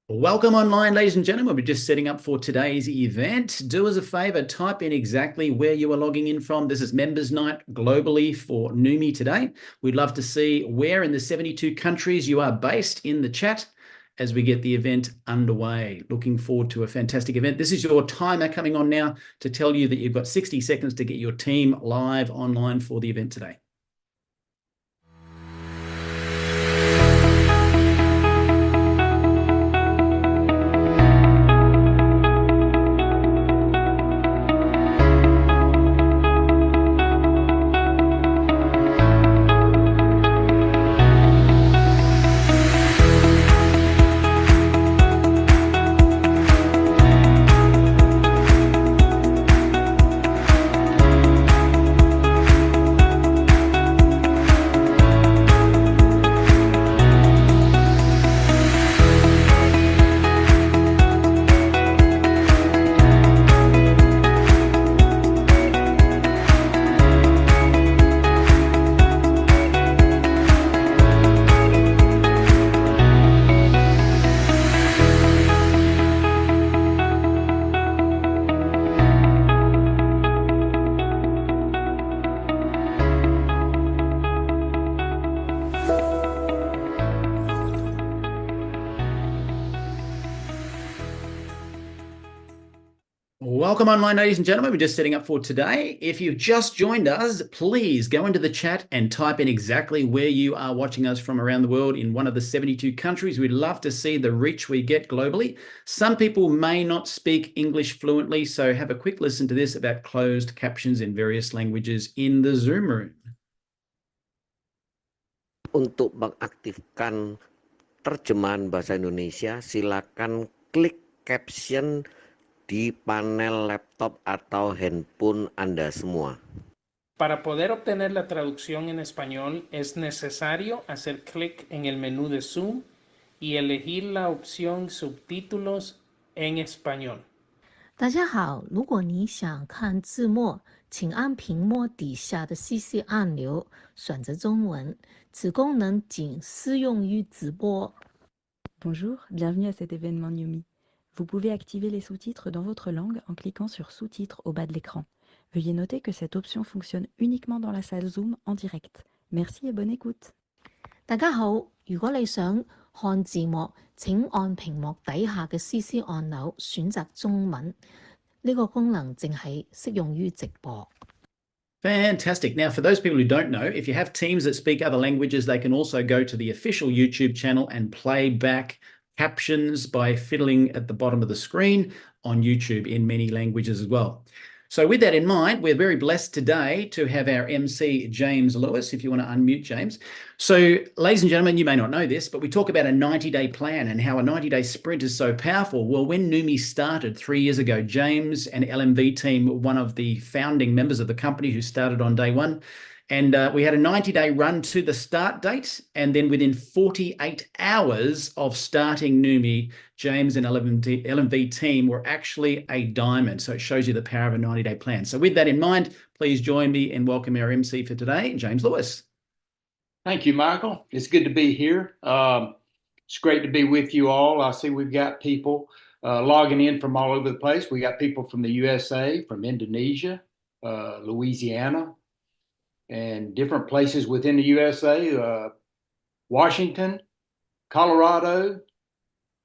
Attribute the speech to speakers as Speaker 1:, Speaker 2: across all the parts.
Speaker 1: Welcome online, ladies and gentlemen. We're just setting up for today's event. Do us a favor, type in exactly where you are logging in from. This is Members Night globally for Numi today. We'd love to see where in the 72 countries you are based in the chat as we get the event underway. Looking forward to a fantastic event. This is your timer coming on now to tell you that you've got 60 seconds to get your team live online for the event today. Welcome online, ladies and gentlemen. We're just setting up for today. If you've just joined us, please go into the chat and type in exactly where you are watching us from around the world in one of the 72 countries. We'd love to see the reach we get globally. Some people may not speak English fluently, so have a quick listen to this about closed captions in various languages in the Zoom room.
Speaker 2: Untuk mengaktifkan terjemahan bahasa Indonesia, silakan klik caption di panel laptop atau handphone Anda semua.
Speaker 3: Para poder obtener la traducción en español, es necesario hacer clic en el menú de Zoom y elegir la opción Subtítulos en español.
Speaker 4: 大家好，如果你想看字幕，请按屏幕底下的 CC 按钮，选择中文。此功能仅适用于直播。
Speaker 5: Bonjour, bienvenue à cet événement Numi. Vous pouvez activer les sous-titres dans votre langue en cliquant sur Sous-titres au bas de l'écran. Veuillez noter que cette option fonctionne uniquement dans la salle Zoom en direct. Merci et bonne écoute.
Speaker 4: 大家好，如果你想看字幕，請按屏幕底下嘅 CC 按鈕選擇中文。呢個功能淨係適用於直播。
Speaker 1: Fantastic. Now, for those people who don't know, if you have teams that speak other languages, they can also go to the official YouTube channel and play back captions by fiddling at the bottom of the screen on YouTube in many languages as well. So with that in mind, we're very blessed today to have our MC, James Lewis, if you want to unmute James. So, ladies and gentlemen, you may not know this, but we talk about a 90-day plan and how a 90-day sprint is so powerful. Well, when Numi started 3 years ago, James and LMV team, one of the founding members of the company who started on day one, and we had a 90-day run to the start date. And then within 48 hours of starting Numi, James and LMV team were actually a diamond. So it shows you the power of a 90-day plan. So with that in mind, please join me in welcoming our MC for today, James Lewis.
Speaker 6: Thank you, Michael. It's good to be here. It's great to be with you all. I see we've got people logging in from all over the place. We got people from the USA, from Indonesia, Louisiana, and different places within the USA, Washington, Colorado.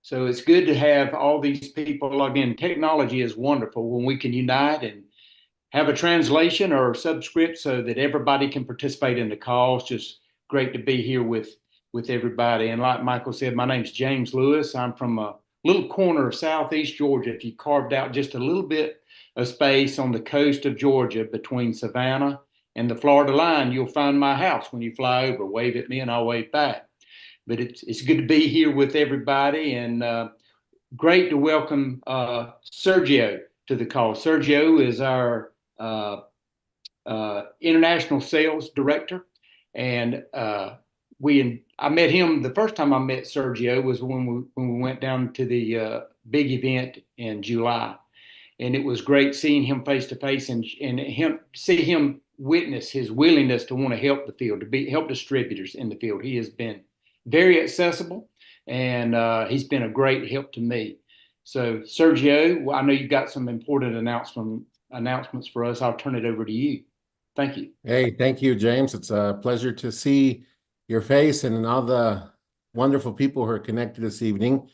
Speaker 6: So it's good to have all these people logged in. Technology is wonderful when we can unite and have a translation or a subscript so that everybody can participate in the call. It's just great to be here with everybody. And like Michael said, my name's James Lewis. I'm from a little corner of Southeast Georgia. If you carved out just a little bit of space on the coast of Georgia between Savannah and the Florida line, you'll find my house when you fly over. Wave at me and I'll wave back. But it's good to be here with everybody, and great to welcome Sergio to the call. Sergio is our international sales director, and I met him the first time I met Sergio was when we went down to the big event in July, and it was great seeing him face to face and see him witness his willingness to want to help the field, to help distributors in the field. He has been very accessible, and he's been a great help to me. So, Sergio, I know you've got some important announcements for us. I'll turn it over to you. Thank you.
Speaker 7: Hey, thank you, James. It's a pleasure to see your face and all the wonderful people who are connected this evening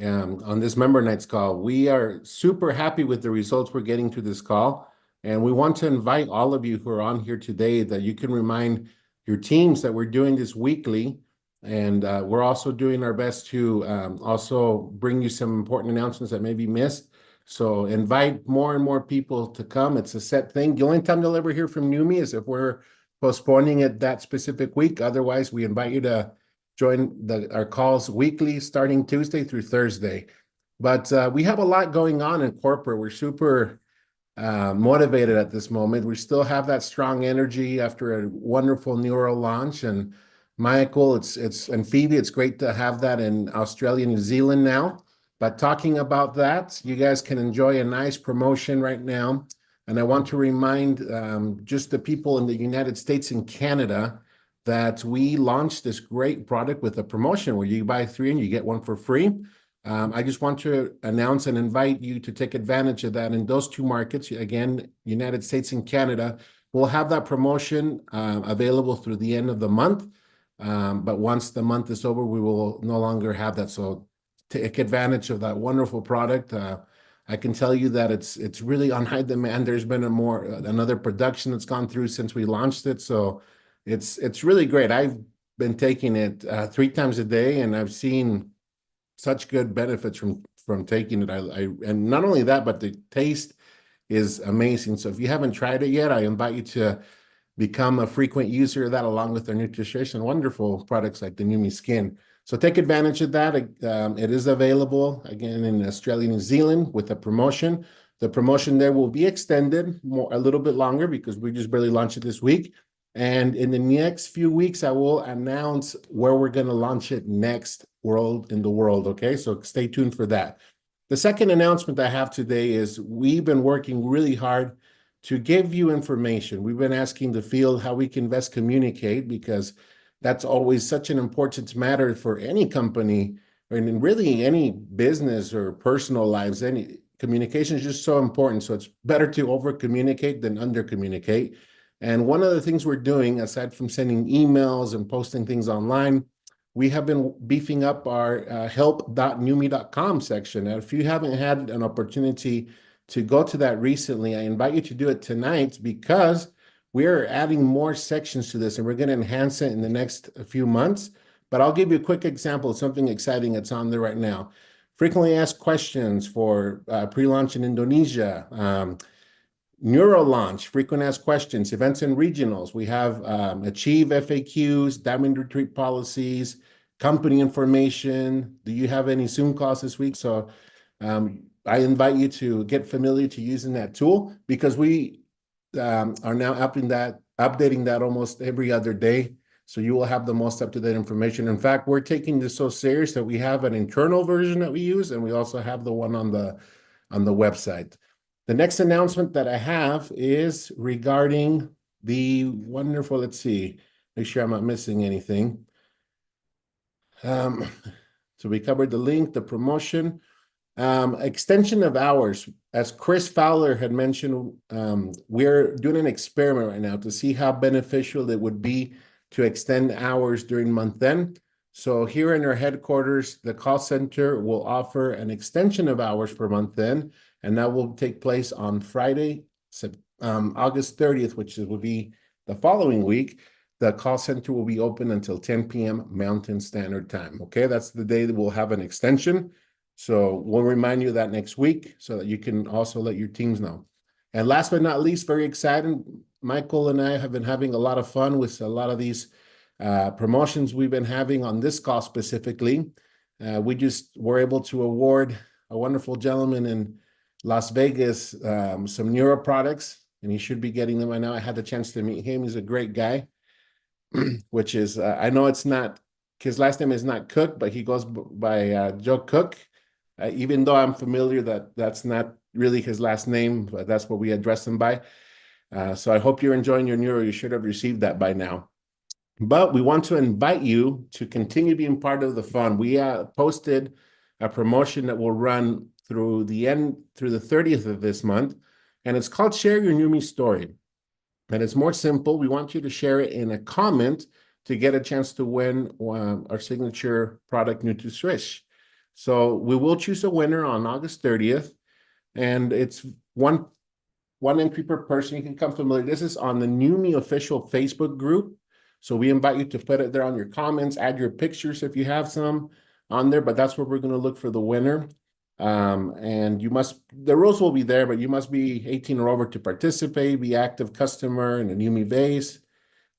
Speaker 7: on this Member Nights call. We are super happy with the results we're getting to this call, and we want to invite all of you who are on here today that you can remind your teams that we're doing this weekly, and we're also doing our best to also bring you some important announcements that may be missed. So invite more and more people to come. It's a set thing. The only time you'll ever hear from Numi is if we're postponing it that specific week. Otherwise, we invite you to join our calls weekly, starting Tuesday through Thursday. But we have a lot going on in corporate. We're super motivated at this moment. We still have that strong energy after a wonderful Neuro launch. And Michael, and Phoebe, it's great to have that in Australia, New Zealand now. But talking about that, you guys can enjoy a nice promotion right now. And I want to remind just the people in the United States and Canada that we launched this great product with a promotion where you buy 3 and you get 1 for free. I just want to announce and invite you to take advantage of that in those 2 markets. Again, United States and Canada. We'll have that promotion available through the end of the month. But once the month is over, we will no longer have that. So take advantage of that wonderful product. I can tell you that it's really on high demand. There's been another production that's gone through since we launched it. So it's really great. I've been taking it 3 times a day, and I've seen such good benefits from taking it. And not only that, but the taste is amazing. So if you haven't tried it yet, I invite you to become a frequent user of that, along with their nutrition, wonderful products like the Numi Skin. So take advantage of that. It is available again in Australia, New Zealand with a promotion. The promotion there will be extended a little bit longer because we just barely launched it this week. And in the next few weeks, I will announce where we're going to launch it next in the world. Okay, so stay tuned for that. The second announcement I have today is we've been working really hard to give you information. We've been asking the field how we can best communicate, because that's always such an important matter for any company, and really any business or personal lives. Any communication is just so important. So it's better to over communicate than under communicate. And one of the things we're doing, aside from sending emails and posting things online, we have been beefing up our help.numi.com section. And if you haven't had an opportunity to go to that recently, I invite you to do it tonight, because we're adding more sections to this, and we're going to enhance it in the next few months. But I'll give you a quick example of something exciting that's on there right now. Frequently asked questions for pre-launch in Indonesia, Neuro launch, frequent asked questions, events and regionals. We have Achieve FAQs, Diamond Retreat policies, company information. Do you have any Zoom calls this week? So I invite you to get familiar to using that tool, because we are now updating that almost every other day. So you will have the most up-to-date information. In fact, we're taking this so serious that we have an internal version that we use, and we also have the one on the website. The next announcement that I have is regarding the wonderful, let's see, make sure I'm not missing anything. So we covered the link, the promotion. Extension of hours. As Chris Fowler had mentioned, we're doing an experiment right now to see how beneficial it would be to extend hours during month end. So here in our headquarters, the call center will offer an extension of hours for month end, and that will take place on Friday, August 30th, which will be the following week. The call center will be open until 10 p.m. Mountain Standard Time. Okay, that's the day that we'll have an extension. So we'll remind you of that next week so that you can also let your teams know. And last but not least, very exciting, Michael and I have been having a lot of fun with a lot of these promotions we've been having on this call specifically. We just were able to award a wonderful gentleman in Las Vegas some Neuro products, and he should be getting them right now. I had the chance to meet him. He's a great guy, which is, I know it's not, his last name is not Cook, but he goes by Joe Cook. Even though I'm familiar that that's not really his last name, but that's what we address him by. So I hope you're enjoying your Neuro. You should have received that by now. But we want to invite you to continue being part of the fun. We posted a promotion that will run through the 30th of this month, and it's called Share Your Numi Story. And it's more simple. We want you to share it in a comment to get a chance to win our signature product, NutriSwish. So we will choose a winner on August 30th, and it's one entry per person. You can become familiar. This is on the Numi official Facebook group. So we invite you to put it there on your comments, add your pictures if you have some on there, but that's where we're going to look for the winner. And the rules will be there, but you must be 18 or over to participate, be active customer in a Numi base,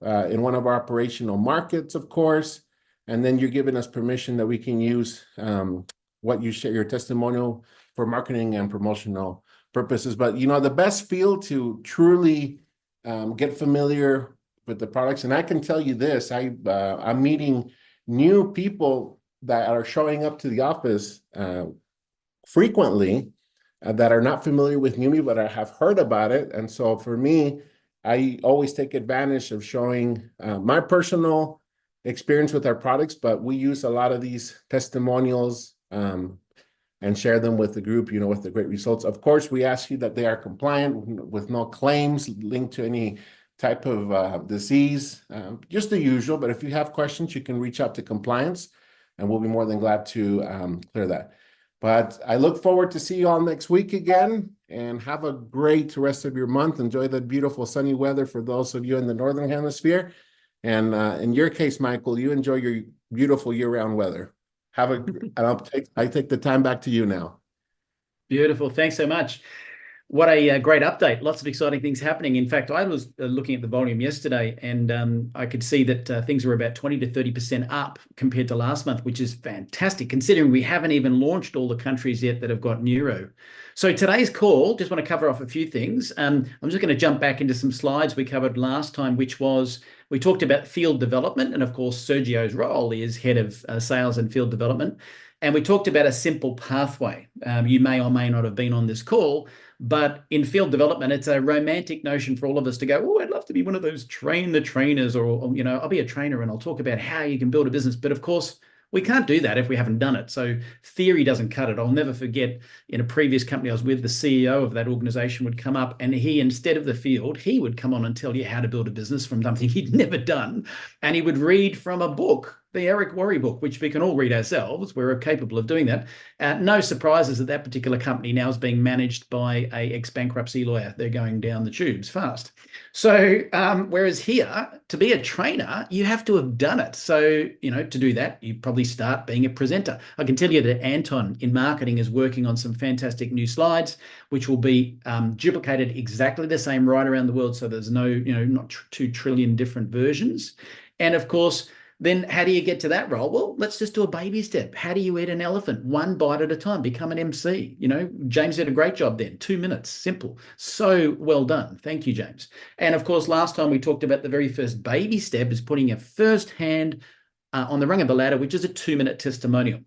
Speaker 7: in one of our operational markets, of course. And then you're giving us permission that we can use what you share, your testimonial, for marketing and promotional purposes. But the best field to truly get familiar with the products, and I can tell you this, I'm meeting new people that are showing up to the office frequently that are not familiar with Numi, but I have heard about it. And so for me, I always take advantage of showing my personal experience with our products, but we use a lot of these testimonials and share them with the group, with the great results. Of course, we ask you that they are compliant with no claims linked to any type of disease, just the usual. But if you have questions, you can reach out to compliance, and we'll be more than glad to clear that. But I look forward to see you all next week again, and have a great rest of your month. Enjoy the beautiful sunny weather for those of you in the Northern Hemisphere. And in your case, Michael, you enjoy your beautiful year-round weather. I take the time back to you now.
Speaker 1: Beautiful. Thanks so much. What a great update. Lots of exciting things happening. In fact, I was looking at the volume yesterday, and I could see that things were about 20 to 30% up compared to last month, which is fantastic, considering we haven't even launched all the countries yet that have got Neuro. So today's call, just want to cover off a few things. I'm just going to jump back into some slides we covered last time, which was, we talked about field development. And of course, Sergio's role is head of sales and field development. And we talked about a simple pathway. You may or may not have been on this call, but in field development, it's a romantic notion for all of us to go, oh, I'd love to be one of those train the trainers, or I'll be a trainer and I'll talk about how you can build a business. But of course, we can't do that if we haven't done it. So theory doesn't cut it. I'll never forget, in a previous company I was with, the CEO of that organization would come up, and he, instead of the field, he would come on and tell you how to build a business from something he'd never done. And he would read from a book, the Eric Worre book, which we can all read ourselves. We're capable of doing that. No surprises that that particular company now is being managed by a ex-bankruptcy lawyer. They're going down the tubes fast. So whereas here, to be a trainer, you have to have done it. So, to do that, you probably start being a presenter. I can tell you that Anton in marketing is working on some fantastic new slides, which will be duplicated exactly the same right around the world. So there's no, not 2 trillion different versions. And of course, then how do you get to that role? Well, let's just do a baby step. How do you eat an elephant? 1 bite at a time, become an MC. James did a great job then. 2 minutes, simple. So well done. Thank you, James. And of course, last time we talked about the very first baby step is putting your first hand on the rung of the ladder, which is a 2-minute testimonial.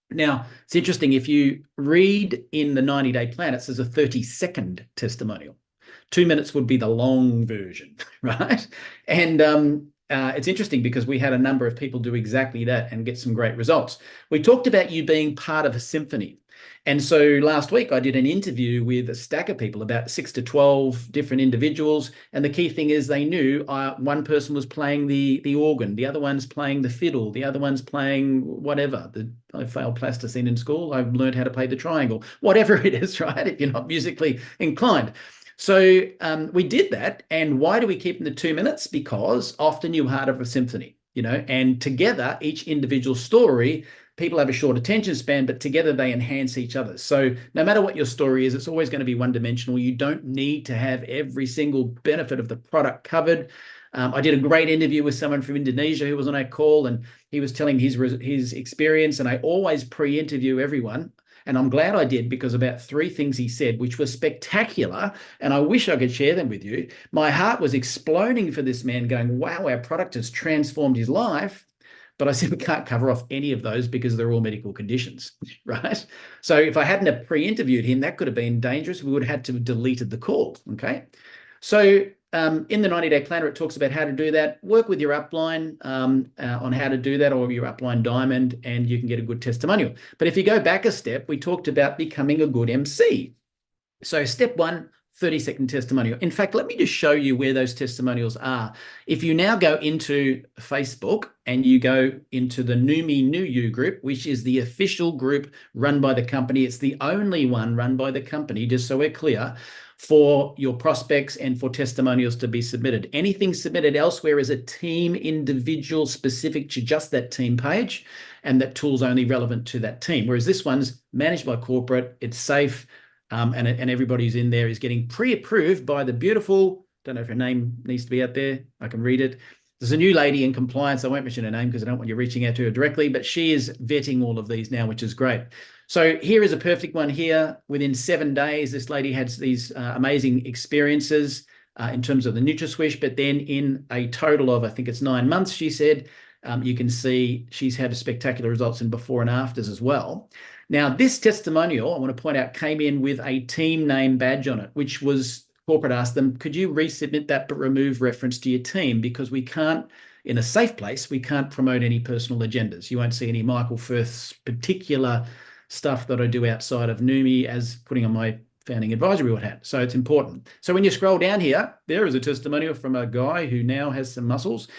Speaker 1: Now, it's interesting. If you read in the 90-day plan, it says a 30-second testimonial. 2 minutes would be the long version, right? And it's interesting because we had a number of people do exactly that and get some great results. We talked about you being part of a symphony. And so last week I did an interview with a stack of people, about 6 to 12 different individuals. And the key thing is they knew one person was playing the organ, the other one's playing the fiddle, the other one's playing whatever. I failed plasticine in school. I've learned how to play the triangle, whatever it is, right? If you're not musically inclined. So we did that. And why do we keep them to 2 minutes? Because often you're part of a symphony, and together, each individual story, people have a short attention span, but together they enhance each other. So no matter what your story is, it's always going to be one-dimensional. You don't need to have every single benefit of the product covered. I did a great interview with someone from Indonesia who was on our call, and he was telling his experience. And I always pre-interview everyone. And I'm glad I did, because about 3 things he said, which were spectacular, and I wish I could share them with you. My heart was exploding for this man, going, wow, our product has transformed his life. But I said, we can't cover off any of those because they're all medical conditions, right? So if I hadn't pre-interviewed him, that could have been dangerous. We would have had to have deleted the call, okay? So in the 90-day planner, it talks about how to do that. Work with your upline on how to do that, or your upline diamond, and you can get a good testimonial. But if you go back a step, we talked about becoming a good MC. So step 1, 30-second testimonial. In fact, let me just show you where those testimonials are. If you now go into Facebook and you go into the Noumi New You group, which is the official group run by the company, it's the only one run by the company, just so we're clear, for your prospects and for testimonials to be submitted. Anything submitted elsewhere is a team individual specific to just that team page, and that tool's only relevant to that team. Whereas this one's managed by corporate, it's safe, and everybody who's in there is getting pre-approved by the beautiful, don't know if her name needs to be out there, I can read it. There's a new lady in compliance. I won't mention her name because I don't want you reaching out to her directly, but she is vetting all of these now, which is great. So here is a perfect one here. Within 7 days, this lady had these amazing experiences in terms of the NutraSwish, but then in a total of, I think it's 9 months, she said, you can see she's had spectacular results in before and afters as well. Now, this testimonial, I want to point out, came in with a team name badge on it, which was, corporate asked them, could you resubmit that but remove reference to your team? Because we can't, in a safe place, we can't promote any personal agendas. You won't see any Michael Firth's particular stuff that I do outside of Noumi as putting on my founding advisory board hat. So it's important. So when you scroll down here, there is a testimonial from a guy who now has some muscles.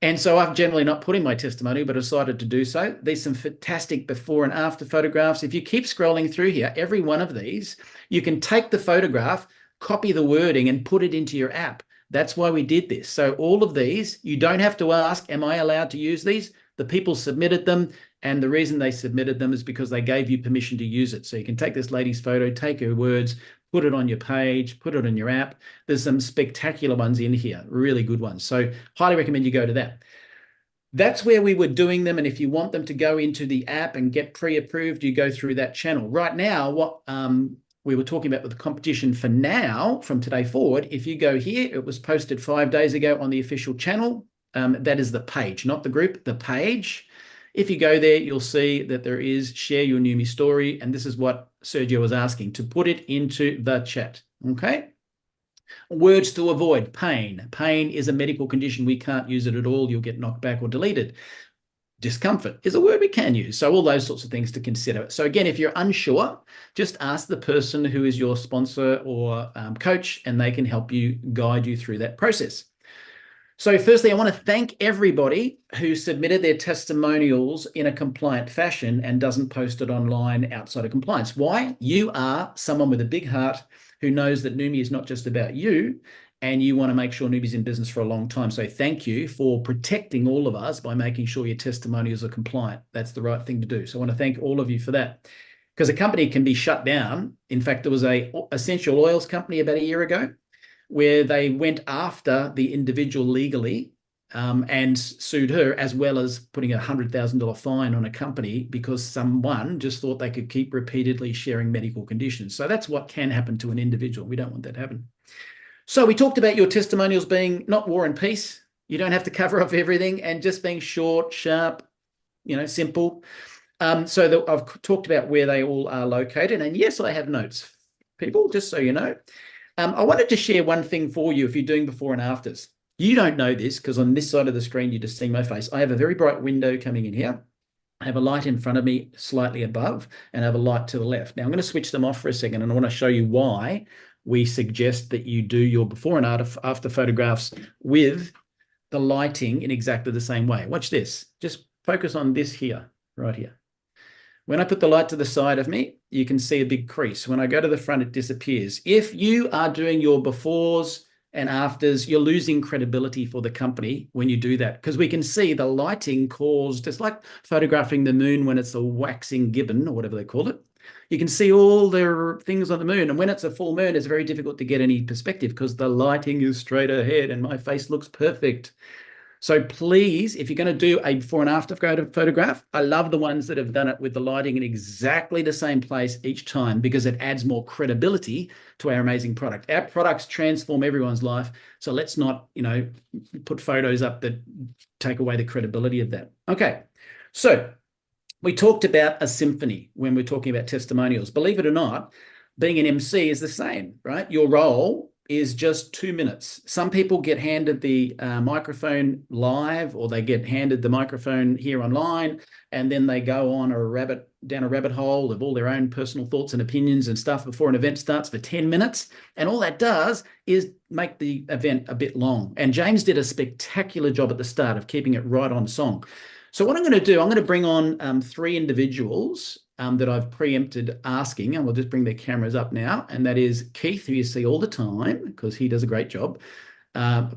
Speaker 1: And so I've generally not put in my testimonial, but decided to do so. There's some fantastic before and after photographs. If you keep scrolling through here, every one of these, you can take the photograph, copy the wording and put it into your app. That's why we did this. So all of these, you don't have to ask, am I allowed to use these? The people submitted them. And the reason they submitted them is because they gave you permission to use it. So you can take this lady's photo, take her words, put it on your page, put it on your app. There's some spectacular ones in here, really good ones. So highly recommend you go to that. That's where we were doing them. And if you want them to go into the app and get pre-approved, you go through that channel. Right now, what we were talking about with the competition for now, from today forward, if you go here, it was posted 5 days ago on the official channel. That is the page, not the group, the page. If you go there, you'll see that there is share your Noumi story. And this is what Sergio was asking, to put it into the chat. Okay. Words to avoid: pain. Pain is a medical condition. We can't use it at all. You'll get knocked back or deleted. Discomfort is a word we can use. So all those sorts of things to consider. So again, if you're unsure, just ask the person who is your sponsor or coach, and they can help you, guide you through that process. So firstly, I want to thank everybody who submitted their testimonials in a compliant fashion and doesn't post it online outside of compliance. Why? You are someone with a big heart who knows that Noumi is not just about you, and you want to make sure Noumi's in business for a long time. So thank you for protecting all of us by making sure your testimonials are compliant. That's the right thing to do. So I want to thank all of you for that, because a company can be shut down. In fact, there was a essential oils company about a year ago where they went after the individual legally and sued her, as well as putting a $100,000 fine on a company because someone just thought they could keep repeatedly sharing medical conditions. So that's what can happen to an individual. We don't want that to happen. So we talked about your testimonials being not war and peace. You don't have to cover off everything, and just being short, sharp, simple. So I've talked about where they all are located. And yes, I have notes, people, just so you know. I wanted to share one thing for you if you're doing before and afters. You don't know this because on this side of the screen, you just see my face. I have a very bright window coming in here. I have a light in front of me slightly above, and I have a light to the left. Now I'm going to switch them off for a second, and I want to show you why we suggest that you do your before and after photographs with the lighting in exactly the same way. Watch this. Just focus on this here, right here. When I put the light to the side of me, you can see a big crease. When I go to the front, it disappears. If you are doing your befores and afters, you're losing credibility for the company when you do that, because we can see the lighting caused, it's like photographing the moon when it's a waxing gibbon or whatever they call it. You can see all the things on the moon. And when it's a full moon, it's very difficult to get any perspective because the lighting is straight ahead and my face looks perfect. So please, if you're going to do a before and after photograph, I love the ones that have done it with the lighting in exactly the same place each time, because it adds more credibility to our amazing product. Our products transform everyone's life. So let's not, put photos up that take away the credibility of that. Okay. So we talked about a symphony when we're talking about testimonials. Believe it or not, being an MC is the same, right? Your role is just 2 minutes. Some people get handed the microphone live, or they get handed the microphone here online, and then they go on down a rabbit hole of all their own personal thoughts and opinions and stuff before an event starts for 10 minutes. And all that does is make the event a bit long. And James did a spectacular job at the start of keeping it right on song. So what I'm going to do, I'm going to bring on 3 individuals that I've preempted asking, and we'll just bring their cameras up now. And that is Keith, who you see all the time because he does a great job.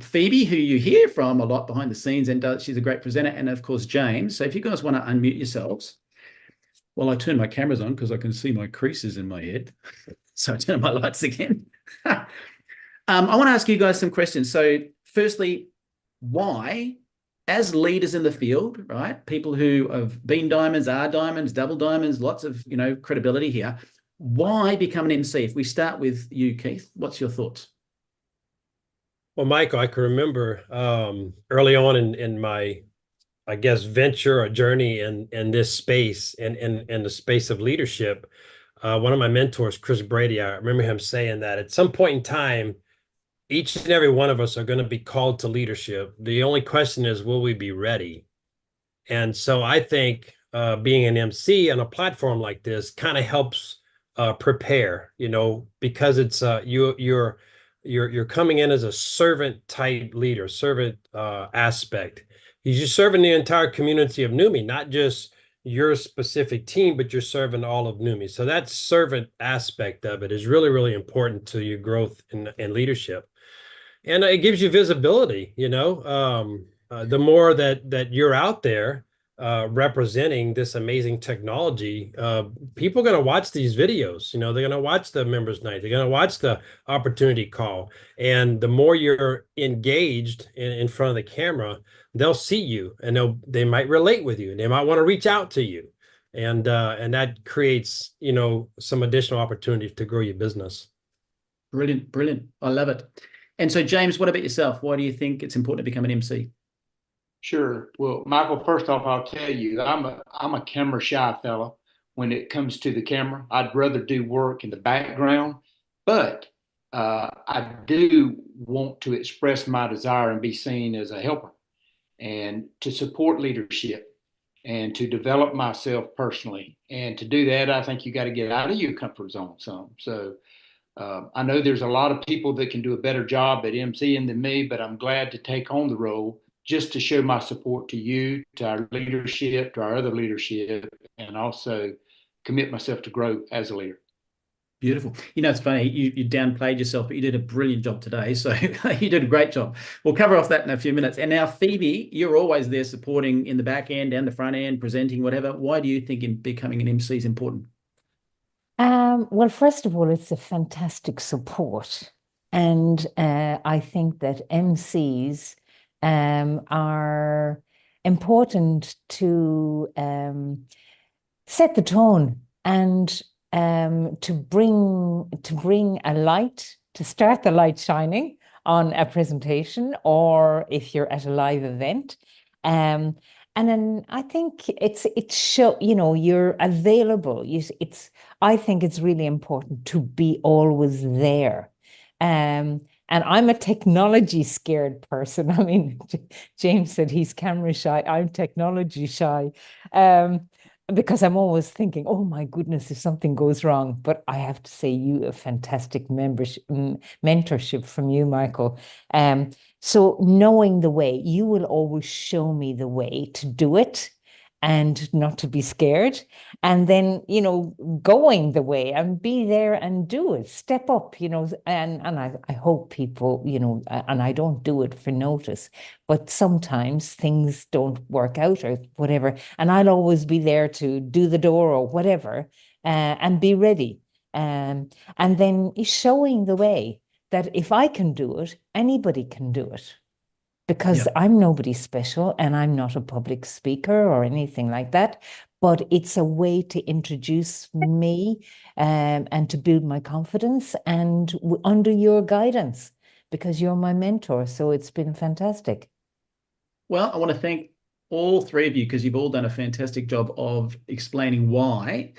Speaker 1: Phoebe, who you hear from a lot behind the scenes, and she's a great presenter. And of course, James. So if you guys want to unmute yourselves, well, I turn my cameras on because I can see my creases in my head. So I turn my lights again. I want to ask you guys some questions. So firstly, why, as leaders in the field, right? People who have been diamonds, are diamonds, double diamonds, lots of, credibility here. Why become an MC? If we start with you, Keith, what's your thoughts?
Speaker 8: Well, Michael, I can remember early on in my, I guess, venture or journey in this space, in the space of leadership, one of my mentors, Chris Brady, I remember him saying that at some point in time, each and every one of us are going to be called to leadership. The only question is, will we be ready? And so I think being an MC on a platform like this kind of helps prepare, because it's you're coming in as a servant type leader, servant aspect. You're serving the entire community of NUMMI, not just your specific team, but you're serving all of NUMMI. So that servant aspect of it is really, really important to your growth in leadership. And it gives you visibility, the more that you're out there representing this amazing technology, people are going to watch these videos. They're going to watch the members night. They're going to watch the opportunity call. And the more you're engaged in front of the camera, they'll see you, and they might relate with you, and they might want to reach out to you. And that creates, some additional opportunities to grow your business.
Speaker 1: Brilliant, brilliant. I love it. And so, James, what about yourself? Why do you think it's important to become an MC?
Speaker 6: Sure. Well, Michael, first off, I'll tell you, I'm a camera shy fella when it comes to the camera. I'd rather do work in the background, but I do want to express my desire and be seen as a helper and to support leadership and to develop myself personally. And to do that, I think you got to get out of your comfort zone some. So I know there's a lot of people that can do a better job at MCing than me, but I'm glad to take on the role just to show my support to you, to our leadership, to our other leadership, and also commit myself to grow as a leader.
Speaker 1: Beautiful. It's funny, you downplayed yourself, but you did a brilliant job today. So you did a great job. We'll cover off that in a few minutes. And now, Phoebe, you're always there supporting in the back end and the front end, presenting, whatever. Why do you think becoming an MC is important?
Speaker 9: Well, first of all, it's a fantastic support. And I think that MCs are important to set the tone and to bring a light, to start the light shining on a presentation, or if you're at a live event. And then I think it's you're available. I think it's really important to be always there. And I'm a technology scared person. I mean, James said he's camera shy. I'm technology shy. Because I'm always thinking, oh my goodness, if something goes wrong. But I have to say, you a fantastic mentorship from you, Michael. So knowing the way, you will always show me the way to do it and not to be scared. And then, going the way and be there and do it, step up, and I hope people, and I don't do it for notice, but sometimes things don't work out or whatever. And I'll always be there to do the door or whatever, and be ready. And then showing the way that if I can do it, anybody can do it. Because I'm nobody special and I'm not a public speaker or anything like that, but it's a way to introduce me and to build my confidence and under your guidance, because you're my mentor. So it's been fantastic.
Speaker 1: Well, I want to thank all 3 of you because you've all done a fantastic job of explaining why.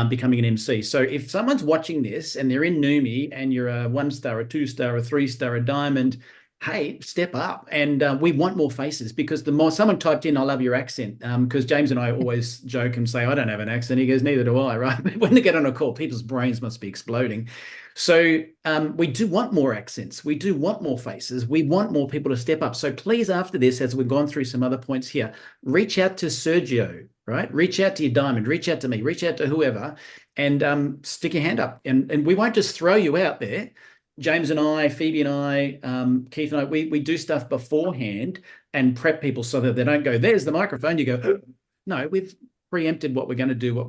Speaker 1: becoming an MC. So if someone's watching this and they're in Numi and you're a 1-star, a 2-star, a 3-star, a diamond, hey, step up. And we want more faces, because the more someone typed in, I love your accent, because James and I always joke and say, I don't have an accent. He goes, neither do I, right? When they get on a call, people's brains must be exploding. So we do want more accents. We do want more faces. We want more people to step up. So please, after this, as we've gone through some other points here, reach out to Sergio, right? Reach out to your diamond, reach out to me, reach out to whoever, and stick your hand up. And we won't just throw you out there. James and I, Phoebe and I, Keith and I, we do stuff beforehand and prep people so that they don't go, there's the microphone. You go, no, we've preempted what we're going to do,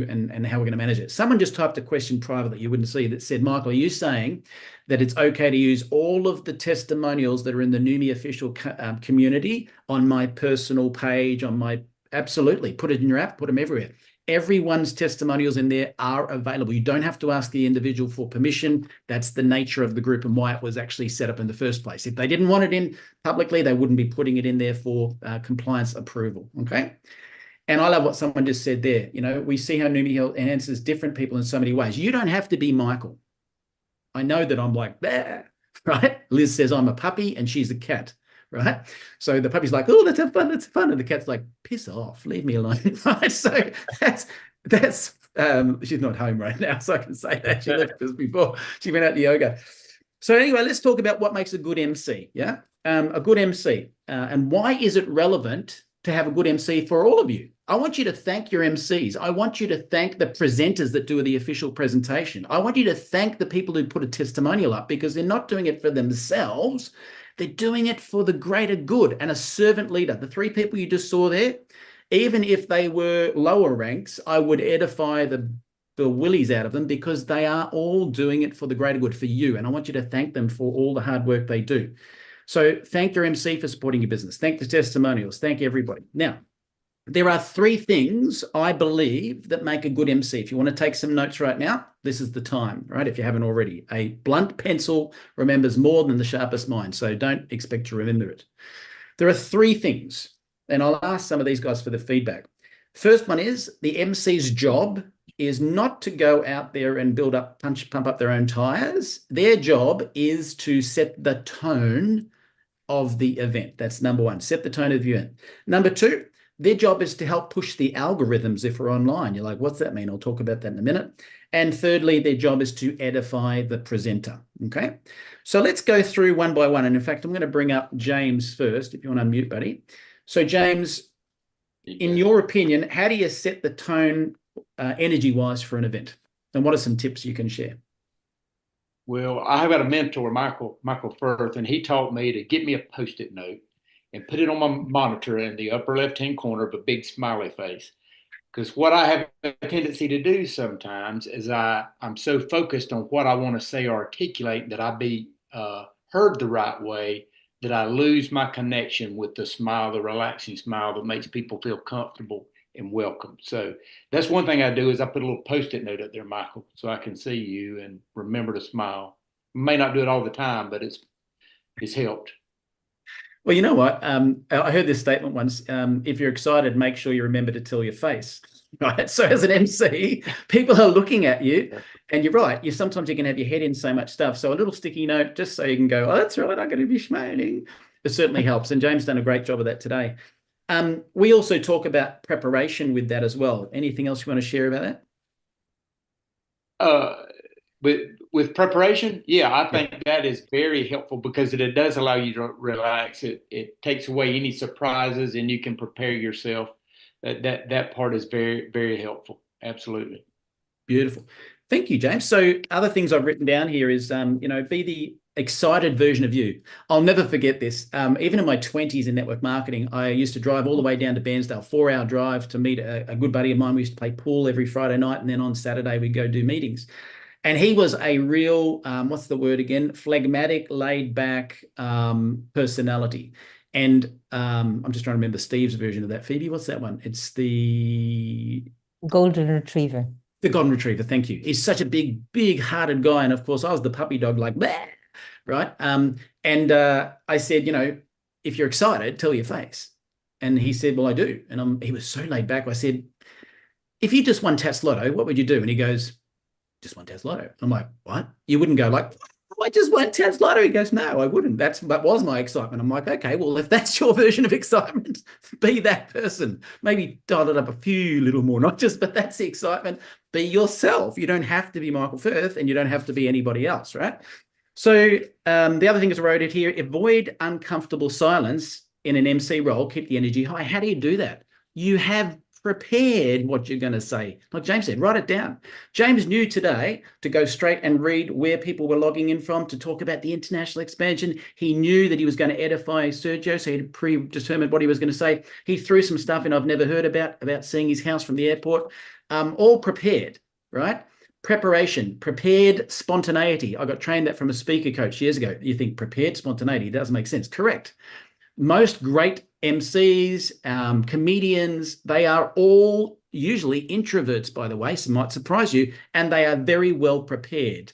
Speaker 1: and how we're going to manage it. Someone just typed a question privately you wouldn't see that said, Michael, are you saying that it's okay to use all of the testimonials that are in the Numi official community on my personal page, absolutely, put it in your app, put them everywhere. Everyone's testimonials in there are available. You don't have to ask the individual for permission. That's the nature of the group and why it was actually set up in the first place. If they didn't want it in publicly, they wouldn't be putting it in there for compliance approval, okay? And I love what someone just said there. You know, we see how Numi enhances different people in so many ways. You don't have to be Michael. I know that I'm like, bah, right? Liz says I'm a puppy and she's a cat. Right. So the puppy's like, oh, let's have fun. Let's have fun. And the cat's like, piss off, leave me alone. Right. So that's she's not home right now. So I can say that she left us before she went out to yoga. So anyway, let's talk about what makes a good MC. Yeah. A good MC and why is it relevant to have a good MC for all of you? I want you to thank your MCs. I want you to thank the presenters that do the official presentation. I want you to thank the people who put a testimonial up, because they're not doing it for themselves. They're doing it for the greater good. And a servant leader, the 3 people you just saw there, even if they were lower ranks, I would edify the willies out of them, because they are all doing it for the greater good, for you. And I want you to thank them for all the hard work they do. So thank your MC for supporting your business. Thank the testimonials. Thank everybody. Now, there are 3 things I believe that make a good MC. If you want to take some notes right now, this is the time, right? If you haven't already. A blunt pencil remembers more than the sharpest mind, so don't expect to remember it. There are 3 things, and I'll ask some of these guys for the feedback. First one is the MC's job is not to go out there and pump up their own tires. Their job is to set the tone of the event. That's number 1, set the tone of the event. Number 2, their job is to help push the algorithms if we're online. You're like, what's that mean? I'll talk about that in a minute. And thirdly, their job is to edify the presenter, okay? So let's go through one by one. And in fact, I'm going to bring up James first, if you want to unmute, buddy. So James, in your opinion, how do you set the tone energy-wise for an event? And what are some tips you can share?
Speaker 6: Well, I have got a mentor, Michael Firth, and he taught me to get me a Post-it note and put it on my monitor in the upper left-hand corner of a big smiley face. Because what I have a tendency to do sometimes is I'm so focused on what I want to say or articulate that I be heard the right way, that I lose my connection with the smile, the relaxing smile that makes people feel comfortable and welcome. So that's one thing I do, is I put a little Post-it note up there, Michael, so I can see you and remember to smile. May not do it all the time, but it's helped.
Speaker 1: Well, you know what? I heard this statement once. If you're excited, make sure you remember to tell your face. Right. So as an MC, people are looking at you, and you're right. Sometimes you can have your head in so much stuff. So a little sticky note, just so you can go, oh, that's right, I'm going to be smiling. It certainly helps. And James done a great job of that today. We also talk about preparation with that as well. Anything else you want to share about
Speaker 6: that? With preparation, yeah, I think that is very helpful, because it does allow you to relax. It takes away any surprises, and you can prepare yourself. That part is very, very helpful. Absolutely.
Speaker 1: Beautiful. Thank you, James. So other things I've written down here is, be the excited version of you. I'll never forget this. Even in my 20s in network marketing, I used to drive all the way down to Bairnsdale, 4-hour drive to meet a good buddy of mine. We used to play pool every Friday night, and then on Saturday we'd go do meetings. And he was a real, what's the word again? Phlegmatic, laid back personality. And I'm just trying to remember Steve's version of that. Phoebe, what's that one? It's the
Speaker 9: Golden Retriever.
Speaker 1: The Golden Retriever, thank you. He's such a big hearted guy. And of course, I was the puppy dog, like, bah, right? And I said, if you're excited, tell your face. And he said, well, I do. And he was so laid back. I said, if you just won TattsLotto, what would you do? And he goes, just won TattsLotto. I'm like, what? You wouldn't go like, I just won TattsLotto. He goes, no, I wouldn't. That was my excitement. I'm like, okay, well, if that's your version of excitement, be that person. Maybe dial it up a few little more, not just, but that's the excitement. Be yourself. You don't have to be Michael Firth, and you don't have to be anybody else, right? So the other thing is I wrote it here, avoid uncomfortable silence in an MC role, keep the energy high. How do you do that? You have prepared what you're going to say. Like James said, write it down. James knew today to go straight and read where people were logging in from to talk about the international expansion. He knew that he was going to edify Sergio, so he'd predetermined what he was going to say. He threw some stuff in I've never heard about seeing his house from the airport. All prepared, right? Preparation, prepared spontaneity. I got trained that from a speaker coach years ago. You think prepared spontaneity doesn't make sense. Correct. Most great MCs, comedians, they are all usually introverts, by the way, so it might surprise you, and they are very well prepared.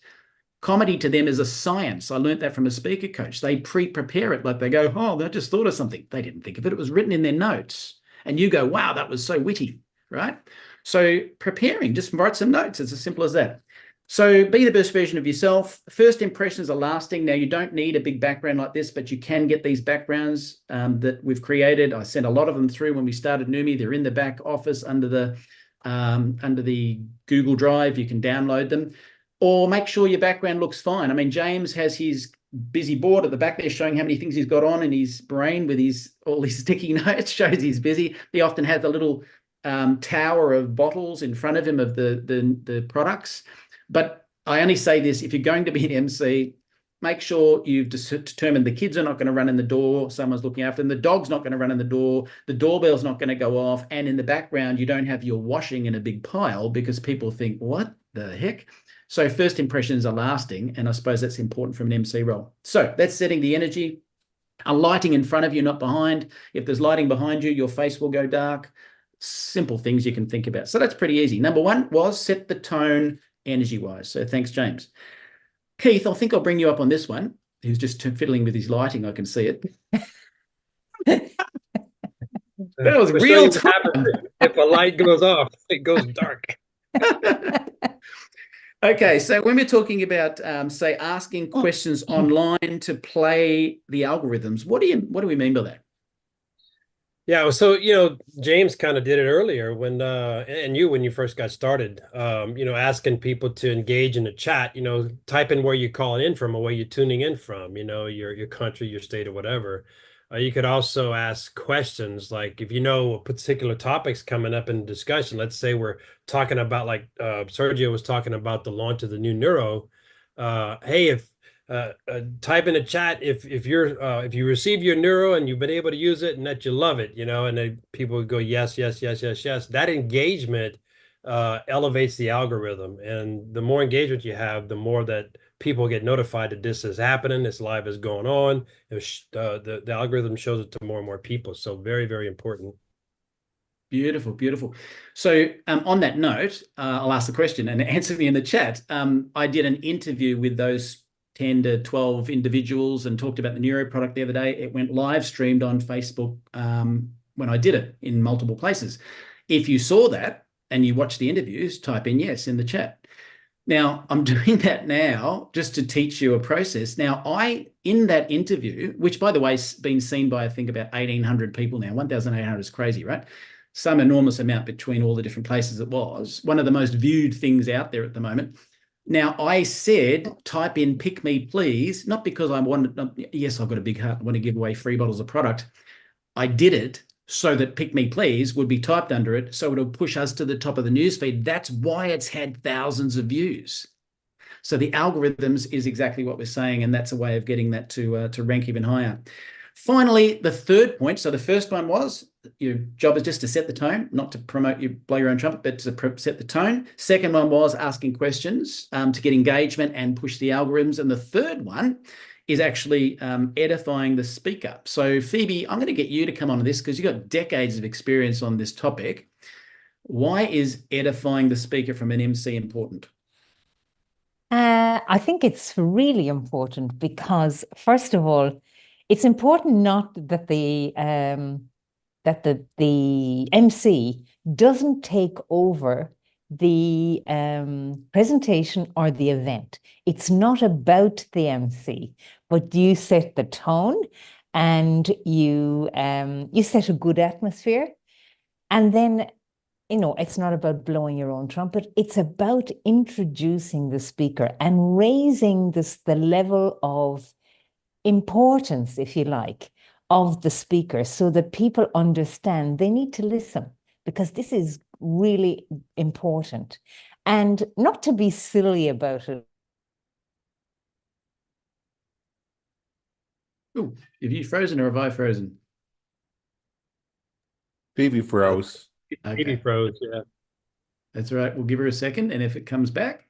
Speaker 1: Comedy to them is a science. I learned that from a speaker coach. They pre-prepare it, like they go, oh, they just thought of something. They didn't think of it. It was written in their notes. And you go, wow, that was so witty, right? So preparing, just write some notes. It's as simple as that. So be the best version of yourself. First impressions are lasting. Now, you don't need a big background like this, but you can get these backgrounds that we've created. I sent a lot of them through when we started Noomi. They're in the back office under the Google Drive. You can download them. Or make sure your background looks fine. I mean, James has his busy board at the back there showing how many things he's got on in his brain with all his sticky notes, shows he's busy. He often has a little tower of bottles in front of him of the products. But I only say this, if you're going to be an MC, make sure you've determined the kids are not going to run in the door, someone's looking after them, the dog's not going to run in the door, the doorbell's not going to go off, and in the background, you don't have your washing in a big pile because people think, what the heck? So first impressions are lasting, and I suppose that's important from an MC role. So that's setting the energy. A lighting in front of you, not behind. If there's lighting behind you, your face will go dark. Simple things you can think about. So that's pretty easy. Number one was set the tone energy-wise. So thanks, James. Keith, I think I'll bring you up on this one. He was just fiddling with his lighting. I can see it. That was real time.
Speaker 8: If a light goes off, it goes dark.
Speaker 1: Okay, so when we're talking about, say, asking questions online to play the algorithms, what do we mean by that?
Speaker 8: Yeah, so James kind of did it earlier when when you first got started, asking people to engage in the chat, type in where you're calling in from or where you're tuning in from, your country, your state, or whatever. You could also ask questions like if a particular topic's coming up in discussion. Let's say we're talking about like Sergio was talking about the launch of the new Neuro. Hey, type in the chat if you receive your Neuro and you've been able to use it and that you love it, and then people would go yes, yes, yes, yes, yes. That engagement elevates the algorithm, and the more engagement you have, the more that people get notified that this is happening, this live is going on. The algorithm shows it to more and more people. So very, very important.
Speaker 1: Beautiful, beautiful. So on that note, I'll ask the question and answer me in the chat. I did an interview with those 10 to 12 individuals and talked about the Neuro product the other day. It went live streamed on Facebook when I did it in multiple places. If you saw that and you watched the interviews, type in yes in the chat. Now, I'm doing that now just to teach you a process. Now, in that interview, which by the way has been seen by I think about 1,800 people now, 1,800 is crazy, right? Some enormous amount between all the different places it was. One of the most viewed things out there at the moment. Now, I said, type in pick me, please, not because I wanted, yes, I've got a big heart, I want to give away free bottles of product. I did it so that pick me, please would be typed under it, so it'll push us to the top of the newsfeed. That's why it's had thousands of views. So the algorithms is exactly what we're saying, and that's a way of getting that to rank even higher. Finally, the third point. So the first one was your job is just to set the tone, not to promote you, blow your own trumpet, but to set the tone. Second one was asking questions to get engagement and push the algorithms. And the third one is actually edifying the speaker. So Phoebe, I'm going to get you to come on to this because you've got decades of experience on this topic. Why is edifying the speaker from an MC important?
Speaker 9: I think it's really important because, first of all, it's important not that the MC doesn't take over the presentation or the event. It's not about the MC, but you set the tone and you set a good atmosphere. And then, you know, it's not about blowing your own trumpet. It's about introducing the speaker and raising the level of importance, if you like, of the speaker so that people understand they need to listen, because this is really important, and not to be silly about it.
Speaker 1: Ooh, have you frozen or have I frozen?
Speaker 7: Phoebe froze.
Speaker 8: Phoebe froze, yeah.
Speaker 1: That's all right. We'll give her a second, and if it comes back,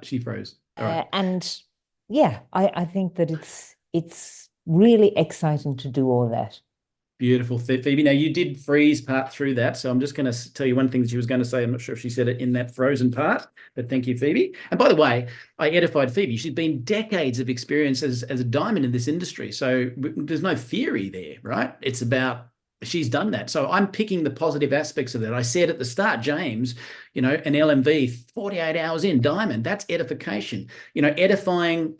Speaker 1: she froze. All right.
Speaker 9: And yeah, I think that it's really exciting to do all that.
Speaker 1: Beautiful, Phoebe. Now, you did freeze part through that, so I'm just going to tell you one thing that she was going to say. I'm not sure if she said it in that frozen part, but thank you, Phoebe. And by the way, I edified Phoebe. She's been decades of experience as a diamond in this industry, so there's no theory there, right? It's about she's done that. So I'm picking the positive aspects of that. I said at the start, James, you know, an LMV 48 hours in diamond, that's edification. You know, edifying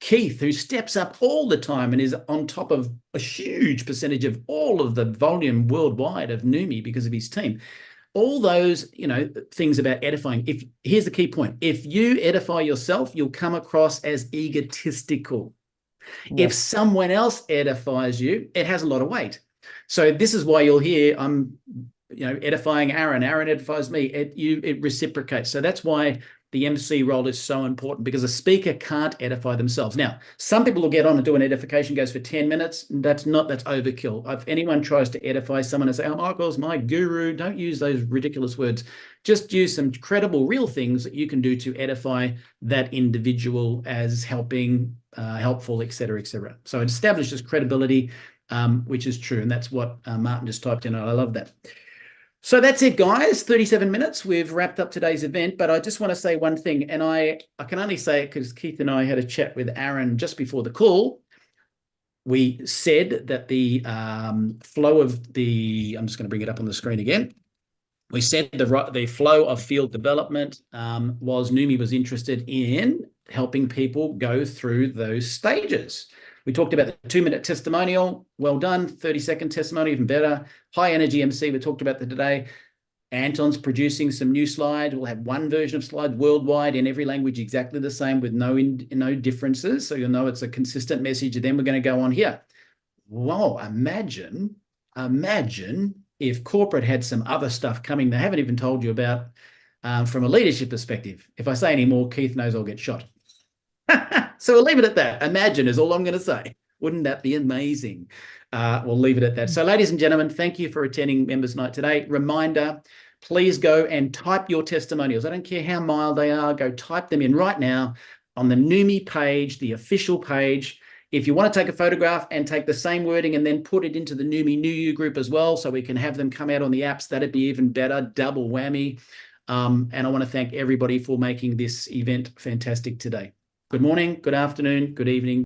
Speaker 1: Keith, who steps up all the time and is on top of a huge percentage of all of the volume worldwide of NUMI because of his team. All those, you know, things about edifying. Here's the key point. If you edify yourself, you'll come across as egotistical. Yes. If someone else edifies you, it has a lot of weight. So this is why you'll hear I'm, you know, edifying Aaron. Aaron edifies me. It reciprocates. So that's why the MC role is so important, because a speaker can't edify themselves. Now, some people will get on and do an edification, goes for 10 minutes. That's overkill. If anyone tries to edify someone and say, oh, Michael's my guru, don't use those ridiculous words. Just use some credible, real things that you can do to edify that individual as helping, helpful, et cetera, et cetera. So it establishes credibility, which is true. And that's what Martin just typed in. I love that. So that's it, guys. 37 minutes. We've wrapped up today's event, but I just want to say one thing, and I can only say it because Keith and I had a chat with Aaron just before the call. We said that the flow of the, I'm just going to bring it up on the screen again. We said the flow of field development was NUMI was interested in helping people go through those stages. We talked about the 2-minute testimonial, well done. 30-second testimonial, even better. High energy MC, we talked about that today. Anton's producing some new slides. We'll have one version of slides worldwide in every language, exactly the same, with no differences. So you'll know it's a consistent message. And then we're going to go on here. Whoa, imagine if corporate had some other stuff coming they haven't even told you about from a leadership perspective. If I say any more, Keith knows I'll get shot. So we'll leave it at that. Imagine is all I'm going to say. Wouldn't that be amazing? We'll leave it at that. So ladies and gentlemen, thank you for attending Members Night today. Reminder, please go and type your testimonials. I don't care how mild they are. Go type them in right now on the NUMI page, the official page. If you want to take a photograph and take the same wording and then put it into the NUMI New You group as well, so we can have them come out on the apps, that'd be even better, double whammy. And I want to thank everybody for making this event fantastic today. Good morning, good afternoon, good evening.